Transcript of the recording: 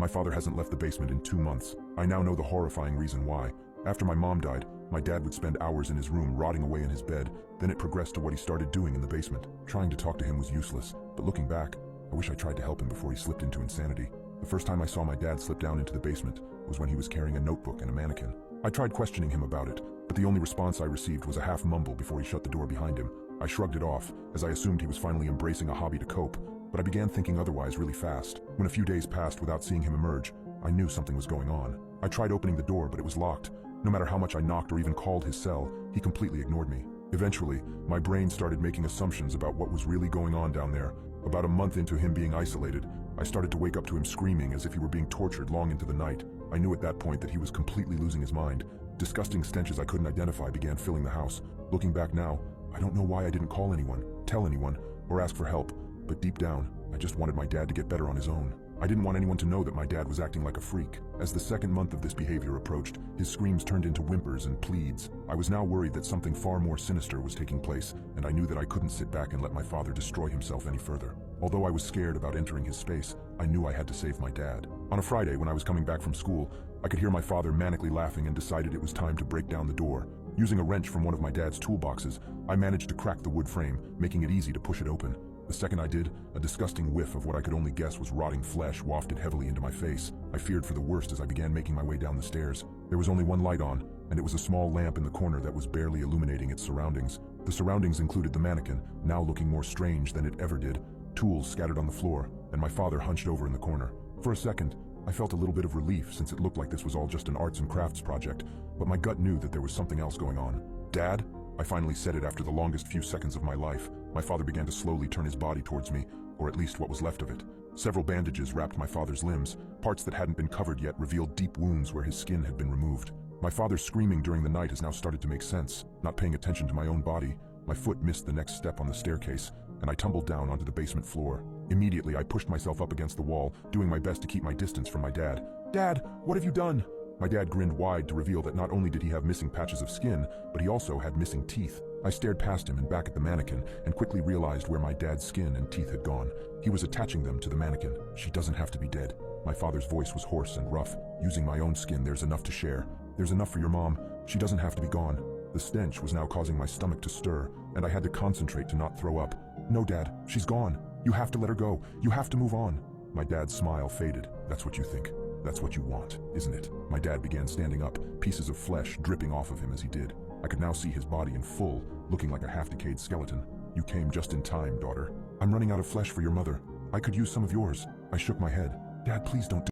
My father hasn't left the basement in 2 months. I now know the horrifying reason why. After my mom died, my dad would spend hours in his room rotting away in his bed. Then it progressed to what he started doing in the basement. Trying to talk to him was useless, but looking back, I wish I tried to help him before he slipped into insanity. The first time I saw my dad slip down into the basement was when he was carrying a notebook and a mannequin. I tried questioning him about it, but the only response I received was a half mumble before he shut the door behind him. I shrugged it off, as I assumed he was finally embracing a hobby to cope, but I began thinking otherwise really fast. When a few days passed without seeing him emerge, I knew something was going on. I tried opening the door, but it was locked. No matter how much I knocked or even called his cell, he completely ignored me. Eventually, my brain started making assumptions about what was really going on down there. About a month into him being isolated, I started to wake up to him screaming as if he were being tortured long into the night. I knew at that point that he was completely losing his mind. Disgusting stenches I couldn't identify began filling the house. Looking back now, I don't know why I didn't call anyone, tell anyone, or ask for help, but deep down, I just wanted my dad to get better on his own. I didn't want anyone to know that my dad was acting like a freak. As the second month of this behavior approached, his screams turned into whimpers and pleads. I was now worried that something far more sinister was taking place, and I knew that I couldn't sit back and let my father destroy himself any further. Although I was scared about entering his space, I knew I had to save my dad. On a Friday, when I was coming back from school, I could hear my father manically laughing and decided it was time to break down the door. Using a wrench from one of my dad's toolboxes, I managed to crack the wood frame, making it easy to push it open. The second I did, a disgusting whiff of what I could only guess was rotting flesh wafted heavily into my face. I feared for the worst as I began making my way down the stairs. There was only one light on, and it was a small lamp in the corner that was barely illuminating its surroundings. The surroundings included the mannequin, now looking more strange than it ever did, tools scattered on the floor, and my father hunched over in the corner. For a second, I felt a little bit of relief since it looked like this was all just an arts and crafts project, but my gut knew that there was something else going on. "Dad?" I finally said it after the longest few seconds of my life. My father began to slowly turn his body towards me, or at least what was left of it. Several bandages wrapped my father's limbs. Parts that hadn't been covered yet revealed deep wounds where his skin had been removed. My father's screaming during the night has now started to make sense. Not paying attention to my own body, my foot missed the next step on the staircase, and I tumbled down onto the basement floor. Immediately, I pushed myself up against the wall, doing my best to keep my distance from my dad. "Dad, what have you done?" My dad grinned wide to reveal that not only did he have missing patches of skin, but he also had missing teeth. I stared past him and back at the mannequin and quickly realized where my dad's skin and teeth had gone. He was attaching them to the mannequin. "She doesn't have to be dead." My father's voice was hoarse and rough. "Using my own skin, there's enough to share. There's enough for your mom. She doesn't have to be gone." The stench was now causing my stomach to stir, and I had to concentrate to not throw up. "No, Dad, she's gone. You have to let her go. You have to move on." My dad's smile faded. "That's what you think. That's what you want, isn't it?" My dad began standing up, pieces of flesh dripping off of him as he did. I could now see his body in full, looking like a half-decayed skeleton. "You came just in time, daughter. I'm running out of flesh for your mother. I could use some of yours." I shook my head. "Dad, please don't do